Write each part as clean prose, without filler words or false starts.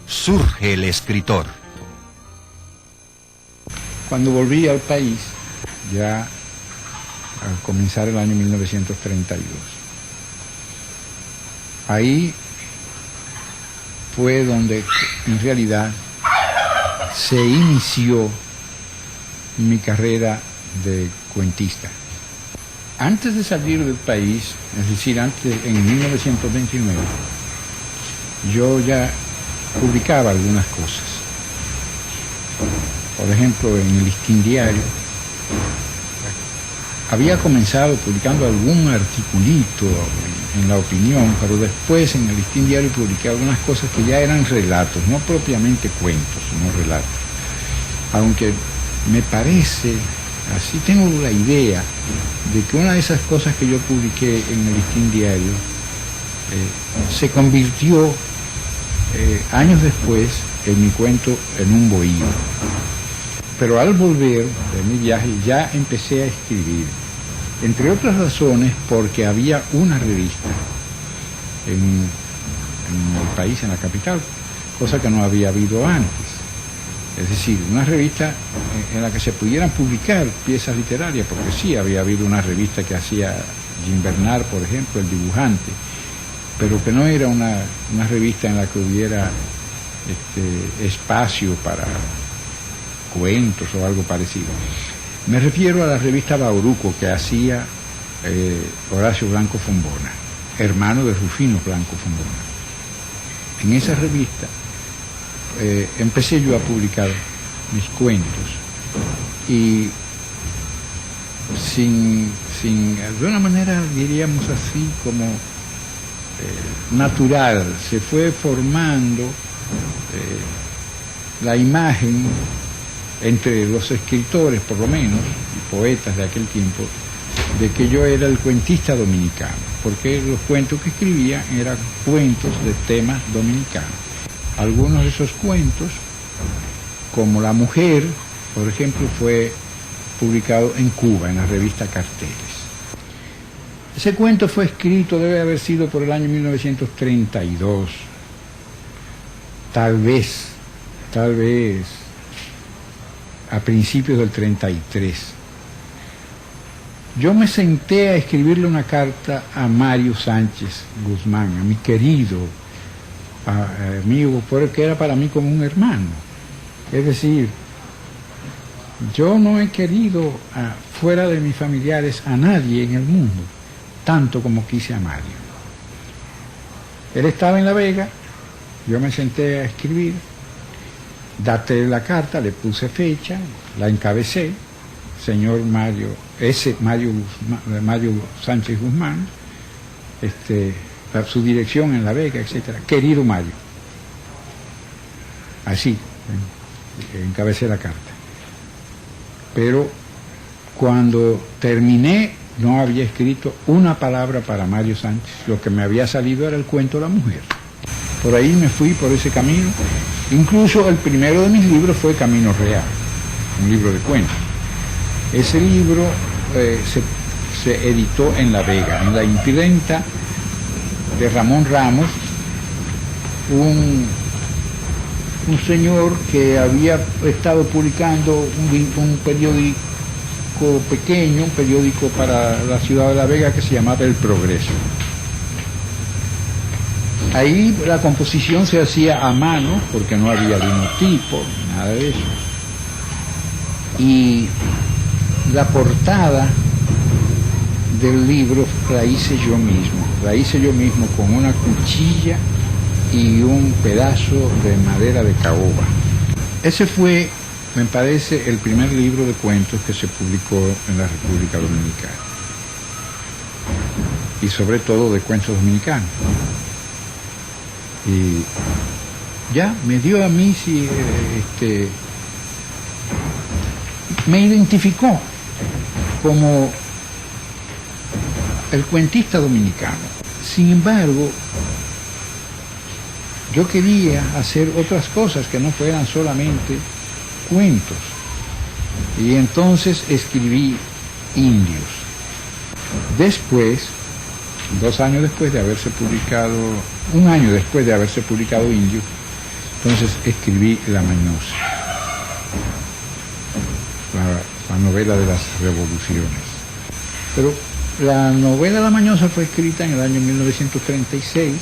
Surge el escritor. Cuando volví al país, ya al comenzar el año 1932, ahí fue donde en realidad se inició mi carrera de cuentista. Antes de salir del país, es decir, en 1929, yo ya publicaba algunas cosas. Por ejemplo, en el Listín Diario había comenzado publicando algún articulito en La Opinión, pero después en el Listín Diario publiqué algunas cosas que ya eran relatos, no propiamente cuentos, sino relatos. Aunque me parece, así tengo la idea, de que una de esas cosas que yo publiqué en el Listín Diario se convirtió años después en mi cuento En un bohío. Pero al volver de mi viaje ya empecé a escribir, entre otras razones porque había una revista en el país, en la capital, cosa que no había habido antes. Es decir, una revista en la que se pudieran publicar piezas literarias, porque sí había habido una revista que hacía Jim Bernard, por ejemplo, el dibujante, pero que no era una revista en la que hubiera espacio para cuentos o algo parecido. Me refiero a la revista Bauruco que hacía Horacio Blanco Fombona, hermano de Rufino Blanco Fombona. En esa revista empecé yo a publicar mis cuentos y de una manera, diríamos así, como natural, se fue formando la imagen entre los escritores, por lo menos, y poetas de aquel tiempo, de que yo era el cuentista dominicano, porque los cuentos que escribía eran cuentos de temas dominicanos. Algunos de esos cuentos, como La Mujer, por ejemplo, fue publicado en Cuba, en la revista Carteles. Ese cuento fue escrito, debe haber sido por el año 1932, tal vez, a principios del 33. Yo me senté a escribirle una carta a Mario Sánchez Guzmán, a mi querido amigo, porque era para mí como un hermano. Es decir, yo no he querido fuera de mis familiares a nadie en el mundo, tanto como quise a Mario. Él estaba en La Vega, yo me senté a escribir, daté la carta, le puse fecha, la encabecé, señor Mario Sánchez Guzmán, su dirección en La Vega, etcétera, querido Mario. Así, encabecé la carta. Pero cuando terminé, no había escrito una palabra para Mario Sánchez. Lo que me había salido era el cuento La Mujer. Por ahí me fui por ese camino. Incluso el primero de mis libros fue Camino Real, un libro de cuentos. Ese libro se editó en La Vega, en la imprenta de Ramón Ramos, un señor que había estado publicando un periódico pequeño, un periódico para la ciudad de La Vega que se llamaba El Progreso. Ahí la composición se hacía a mano, porque no había linotipo, nada de eso. Y la portada del libro la hice yo mismo con una cuchilla y un pedazo de madera de caoba. Ese fue, me parece, el primer libro de cuentos que se publicó en la República Dominicana. Y sobre todo de cuentos dominicanos. Y ya me dio a mí, me identificó como el cuentista dominicano. Sin embargo, yo quería hacer otras cosas que no fueran solamente cuentos. Y entonces escribí Indios. Después, 2 años después de haberse publicado un año después de haberse publicado Indio, entonces escribí La Mañosa, la novela de las revoluciones. Pero la novela La Mañosa fue escrita en el año 1936,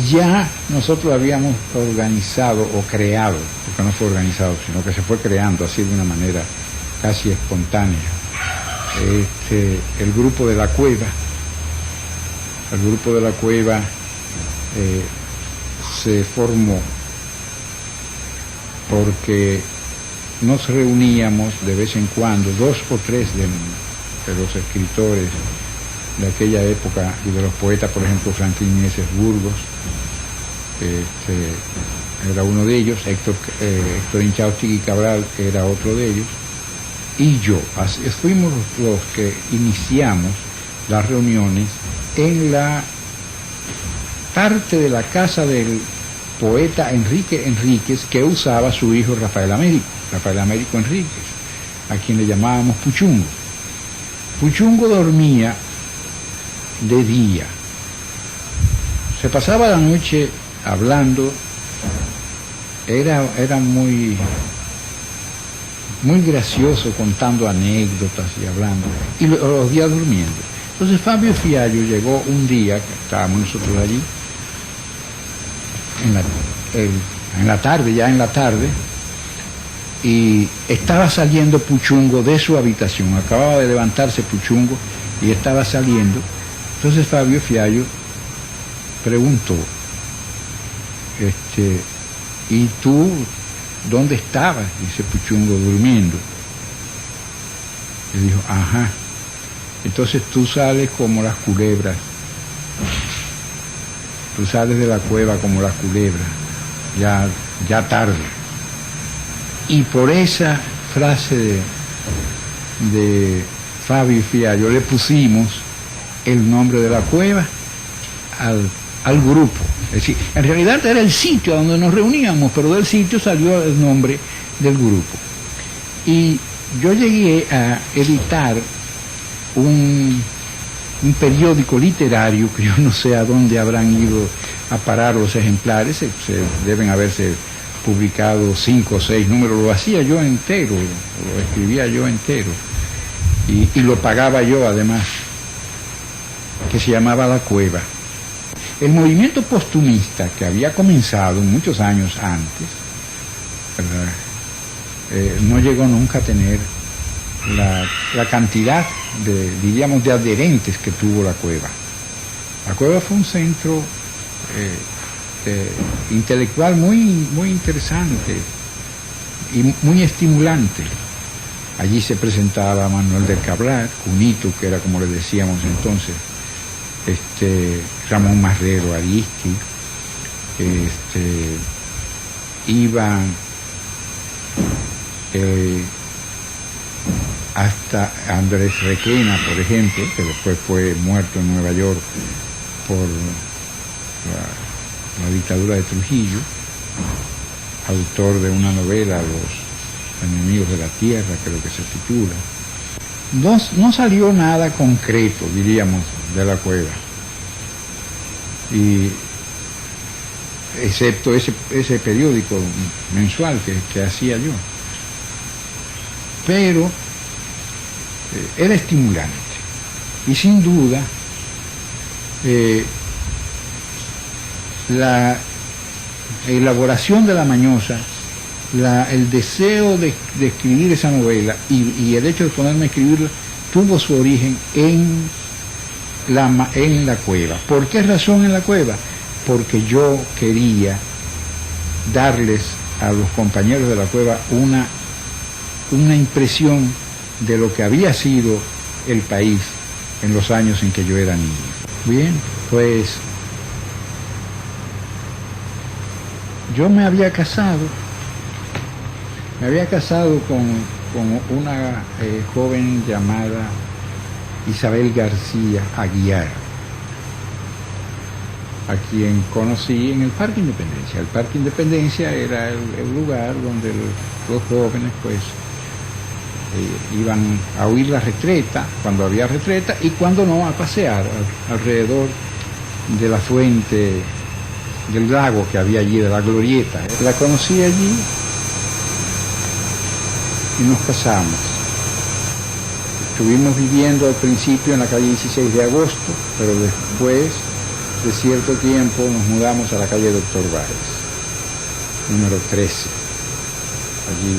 ya nosotros habíamos organizado o creado, porque no fue organizado, sino que se fue creando así de una manera casi espontánea, el grupo de la Cueva. El grupo de la Cueva se formó porque nos reuníamos de vez en cuando, 2 o 3 de los escritores de aquella época y de los poetas, por ejemplo, Franklin Mieses Burgos, era uno de ellos, Héctor Inchausti Cabral era otro de ellos, y yo. Así, fuimos los que iniciamos las reuniones en la parte de la casa del poeta Enrique Enríquez, que usaba su hijo Rafael Américo Enríquez, a quien le llamábamos Puchungo. Puchungo dormía de día, se pasaba la noche hablando, era muy gracioso, contando anécdotas y hablando, y los días durmiendo. Entonces Fabio Fiallo llegó un día, que estábamos nosotros allí, en la tarde, y estaba saliendo Puchungo de su habitación, acababa de levantarse Puchungo y estaba saliendo. Entonces Fabio Fiallo preguntó, ¿y tú dónde estabas? Dice Puchungo, durmiendo. Y dijo, ajá, entonces tú sales como las culebras, tú sales de la cueva como las culebras, ya tarde. Y por esa frase de Fabio Fiallo le pusimos el nombre de la cueva al grupo. Es decir, en realidad era el sitio donde nos reuníamos, pero del sitio salió el nombre del grupo. Y yo llegué a editar un periódico literario, que yo no sé a dónde habrán ido a parar los ejemplares, se deben haberse publicado 5 o 6 números, lo hacía yo entero, lo escribía yo entero, y lo pagaba yo además, que se llamaba La Cueva. El movimiento postumista, que había comenzado muchos años antes, no llegó nunca a tener la cantidad de adherentes que tuvo La Cueva. La Cueva fue un centro intelectual muy interesante y muy estimulante. Allí se presentaba Manuel del Cabral, Cunito, que era como le decíamos entonces, Ramón Marrero Aristi, iban hasta Andrés Requena, por ejemplo, que después fue muerto en Nueva York por la dictadura de Trujillo, autor de una novela, Los Enemigos de la Tierra, creo que se titula. No salió nada concreto, diríamos, de La Cueva, y excepto ese periódico mensual que hacía yo, pero era estimulante, y sin duda la elaboración de La Mañosa, el deseo de escribir esa novela y el hecho de ponerme a escribirla tuvo su origen en la Cueva. ¿Por qué razón en La Cueva? Porque yo quería darles a los compañeros de La Cueva una impresión de lo que había sido el país en los años en que yo era niño. Bien, pues yo me había casado con una joven llamada Isabel García Aguiar, a quien conocí en el Parque Independencia. El Parque Independencia era el lugar donde los jóvenes pues iban a oír la retreta, cuando había retreta, y cuando no, a pasear alrededor de la fuente del lago que había allí, de la glorieta. La conocí allí y nos casamos. Estuvimos viviendo al principio en la calle 16 de agosto, pero después de cierto tiempo nos mudamos a la calle Doctor Báez, número 13. Allí